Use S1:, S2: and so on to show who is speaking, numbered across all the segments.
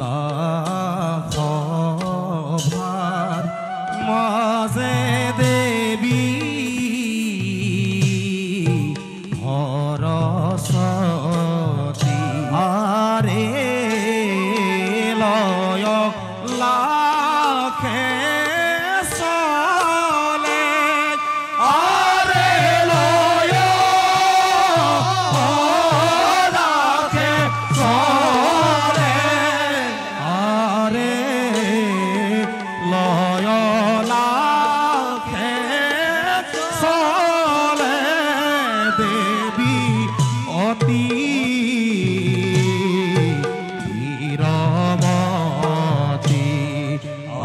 S1: লাখভাৰ মাজে দেৱী সৰস্বতী আৰে লয় লাখে চলে আৰে লয় লাখে চলে আৰে লয় লাখে চলে দেৱী অতি ধীৰমতী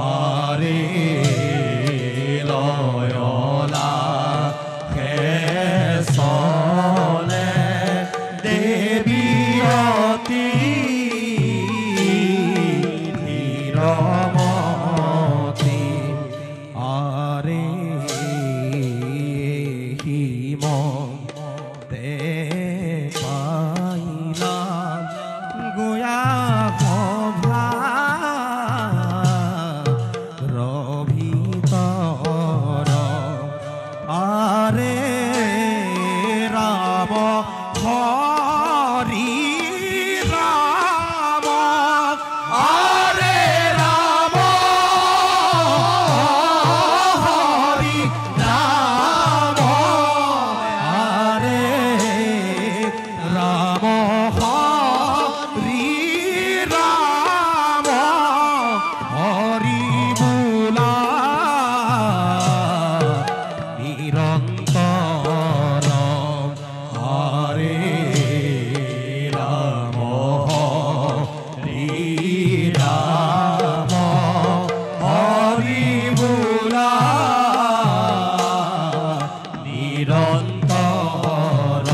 S1: আৰে লয় লাখে চলে দেৱী অতি ধীৰমতী আৰে হিমতে পাইলা গোয়া সভা ৰভিতৰ আৰে ৰাম হৰি ৰাম আৰে ৰাম হৰি ৰাম আৰে ৰাম হৰি ৰাম হৰি বোলা নিৰন্তৰ হৰে ৰাম হৰি ৰাম হৰি বোলা নিৰন্তৰ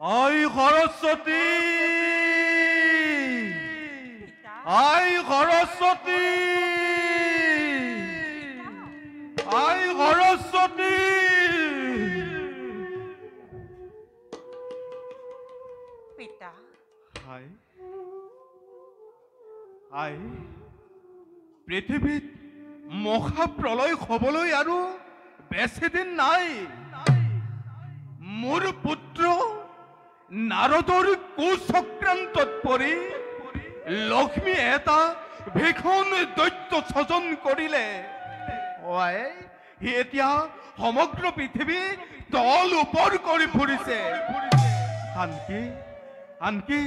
S2: আই সৰস্বতী আই সৰস্বতী আই সৰস্বতী
S3: পিতা
S2: আই আই পৃথিৱীত মহাপ্ৰলয় হ'বলৈ আৰু বেছিদিন নাই মোৰ পুত্ৰ নাৰদৰ কুচক্ৰান্তত পৰি লক্ষ্মী এটা ভীষণ দৈত্য স্বজন কৰিলে সি এতিয়া সমগ্ৰ পৃথিৱী তল ওপৰ কৰি ফুৰিছে আনকি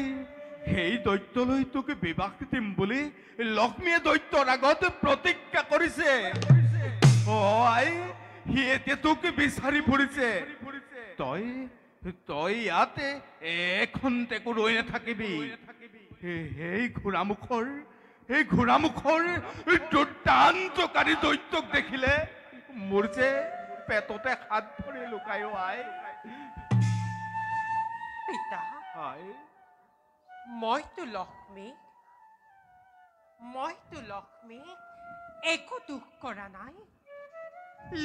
S2: সেই দৈত্যলৈ তোক বিবাহ দিম বুলি লক্ষ্মীয়ে দৈত্যৰ আগত প্ৰতিজ্ঞা কৰিছে সি এতিয়া তোক বিচাৰি ফুৰিছে তই তই ইয়াতে এখন্তেকো ৰৈ নাথাকিবি সেই ঘোঁৰামুখৰ দুৰ্দান্তকাৰী দৈত্যক দেখিলে মোৰ যে পেটতে হাত ভৰি লুকাই আই
S3: পিতা মইতো লক্ষ্মী একো দুখ কৰা নাই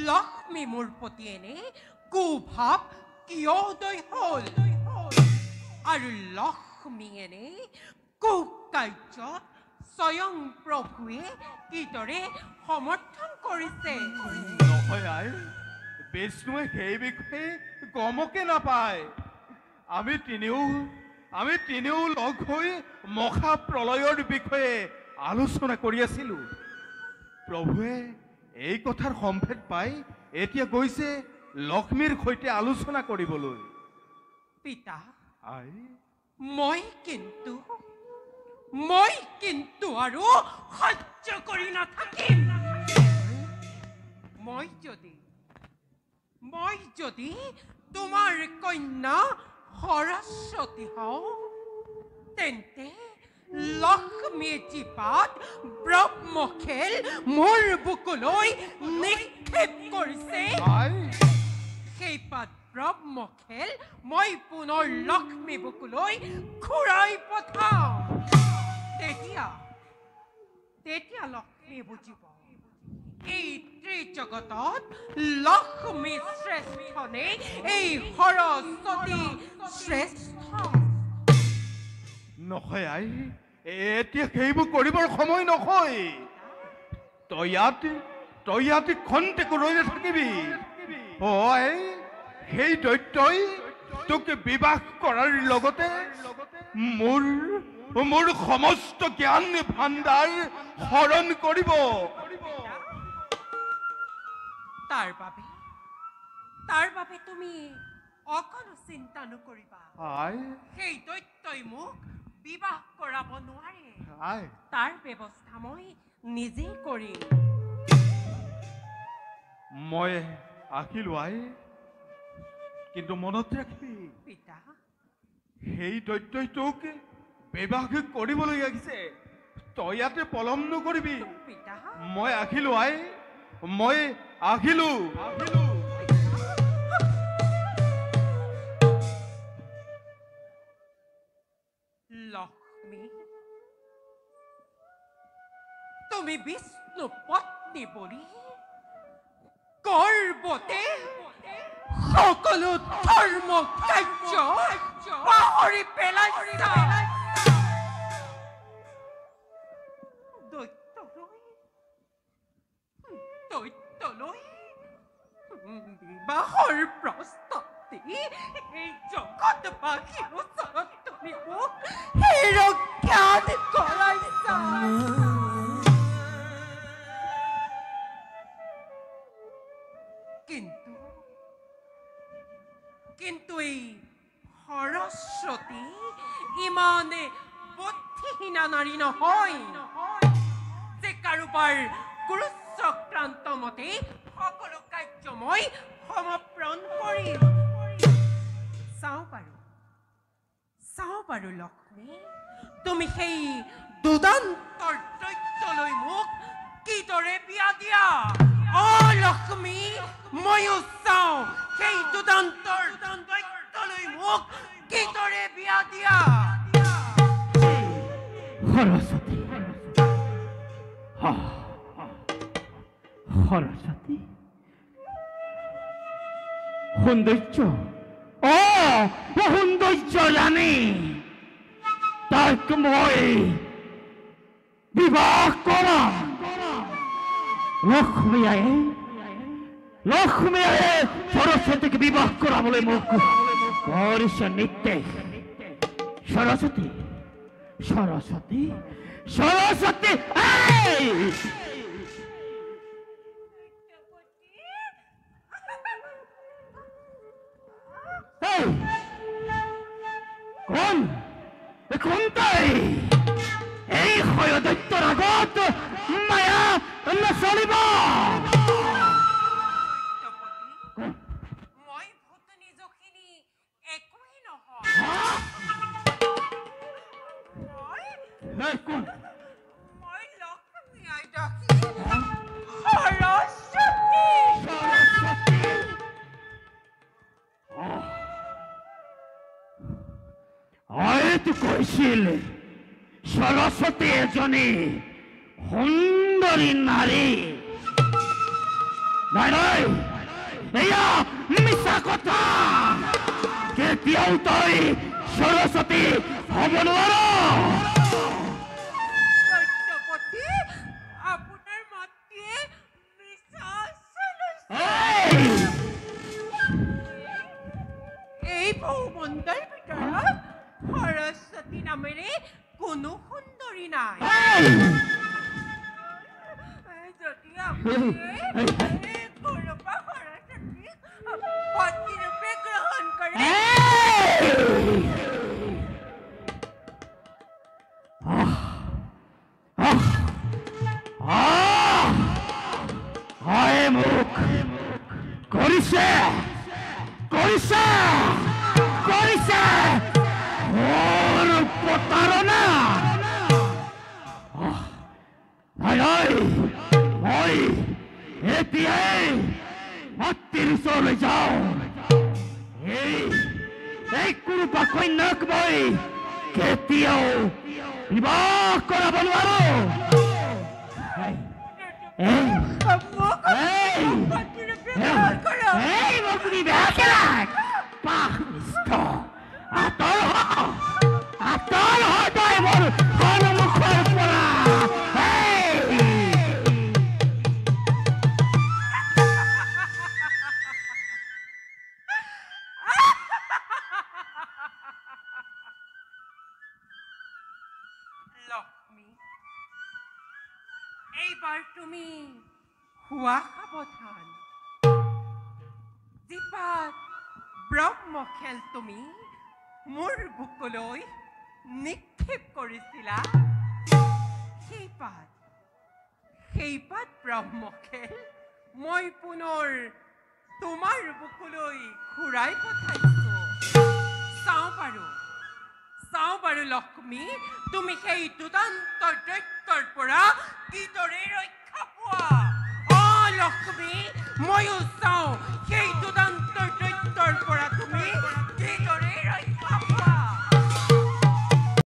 S3: লক্ষ্মী মোৰ প্ৰতি এনে কুভাৱ কিয় উদয় হ'ল আৰু লক্ষ্মী এনে কুকাৰ্যত স্বয়ং প্ৰভুৱে কিদৰে সমৰ্থন কৰিছে
S2: নহয় আই বিষ্ণুৱে সেই বিষয়ে গমকে নাপায় আমি তিনিও লগ হৈ মহাপ্ৰলয়ৰ বিষয়ে আলোচনা কৰি আছিলো প্ৰভুৱে এই কথাৰ সম্ভেদ পাই এতিয়া গৈছে লক্ষ্মীৰ সৈতে আলোচনা কৰিবলৈ
S3: পিতা
S2: আই
S3: মই কিন্তু আৰু সহ্য কৰি নাথাকিম মই যদি তোমাৰ কন্যা সৰস্বতী হওঁ তেন্তে লক্ষ্মীয়ে জীপাত ব্ৰহ্মখেল মোৰ বুকুলৈ নিক্ষেপ কৰিছে
S2: আই
S3: সেইপাত ব্ৰহ্মখেল মই পুনৰ লক্ষ্মী বুকুলৈ ঘূৰাই পঠাওঁ তেতিয়া লক্ষ্মী বুজিব এই ত্ৰিজগতত লক্ষ্মী শ্ৰেষ্ঠ নে এই সৰস্বতী শ্ৰেষ্ঠ
S2: নহয় আই এতিয়া সেইবোৰ কৰিবৰ সময় নহয় তই ইয়াতে খন্তেকো ৰৈ নাথাকিবি আই সেই দৈত্যই তোক বিবাহ কৰাৰ লগতে মোৰ সমস্ত জ্ঞান ভাণ্ডাৰ হৰণ কৰিব
S3: তাৰ বাবে তুমি অকণো চিন্তা নকৰিবা
S2: আই
S3: সেই দৈত্যই মোক বিবাহ কৰাব নোৱাৰে
S2: আই
S3: তাৰ ব্যৱস্থা মই নিজে কৰিম
S2: মই আহিলো আই কিন্তু মনত ৰাখিবি
S3: পিতা
S2: সেই দৈত্যই তোক বিবাহ কৰিবলৈ আহিছে তই ইয়াতে পলম নকৰিবি
S3: পিতা
S2: মই আহিলো আই মই আহিলো
S3: লক্ষ্মী তুমি বিষ্ণু পত্নী বুলি গৰ্বতে সকলো ধৰ্ম কাৰ্য পাহৰি পেলাইছা দৈত্যলৈ বিবাহৰ প্ৰস্তাৱটি এই জগতবাসীৰ ওচৰত তুমি মোক হেৰজ্ঞান কৰাইছা কিন্তু এই সৰস্বতী ইমানে বুদ্ধিহীনা নাৰী নহয় যে কাৰোবাৰ গুৰুচক্ৰান্ত মতে সকলো কাৰ্য মই সমৰ্পণ কৰিম চাওঁ বাৰু লক্ষ্মী তুমি সেই দুদন্তৰ দৈত্যলৈ মোক কিদৰে বিয়া দিয়া লক্ষ্মী ময়ো চাওঁ সেই দুদন্তৰ দৈত্যলৈ মোক কিদৰে বিয়া দিয়া
S1: সৰস্বতী সৰস্বতী সৌন্দৰ্য সৌন্দৰ্য জানি তাক মই বিবাহ কৰাম লক্ষ্মীয়ে সৰস্বতীক বিবাহ কৰাবলৈ মোক কৰিছে নিৰ্দেশ সৰস্বতী কোন তাই এই দৈত্যৰ আগত মায়া নচলিব
S3: মই ভূতনী জখিনি একোৱেই নহয় মই লক্ষ্মী আইতাকী সৰস্বতী
S1: হয়তো কৈছিল সৰস্বতী এজনী সুন্দৰী নাৰী নাই এয়া মিছা কথা কেতিয়াও তই সৰস্বতী হ'ব নোৱাৰ
S3: সত্যপতি আপোনাৰ মাতৃয়ে মিছা এই ভৌমণ্ডল ভিতৰত সৰস্বতী নামেৰে কোনো সুন্দৰী নাই যদি আপুনি ঘৰুৱা সৰস্বতীক পত্নী ৰূপে গ্ৰহণ কৰে
S1: মোক কৰিছে মোৰ প্ৰতাৰণা মই এতিয়াই মাতৃৰ ওচৰলৈ যাওঁ। এই কোনোবা কন্যাক মই কেতিয়াও বিবাহ কৰাব নোৱাৰো। মই তুমি বেয়া খেলাক পাহৰিষ্ট আঁতৰ তই মোৰ সন্মুখৰ পৰা।
S3: লক্ষ্মী, এইবাৰ তুমি হোৱা সাৱধান। যিপাত ব্ৰহ্ম খেল তুমি মোৰ বুকুলৈ নিক্ষেপ কৰিছিলা, সেইপাত ব্ৰহ্ম খেল মই পুনৰ তোমাৰ বুকুলৈ ঘূৰাই পঠাইছো। চাওঁ বাৰু লক্ষ্মী, তুমি সেই দুদান্ত দৈত্যৰ পৰা কিদৰে ৰক্ষা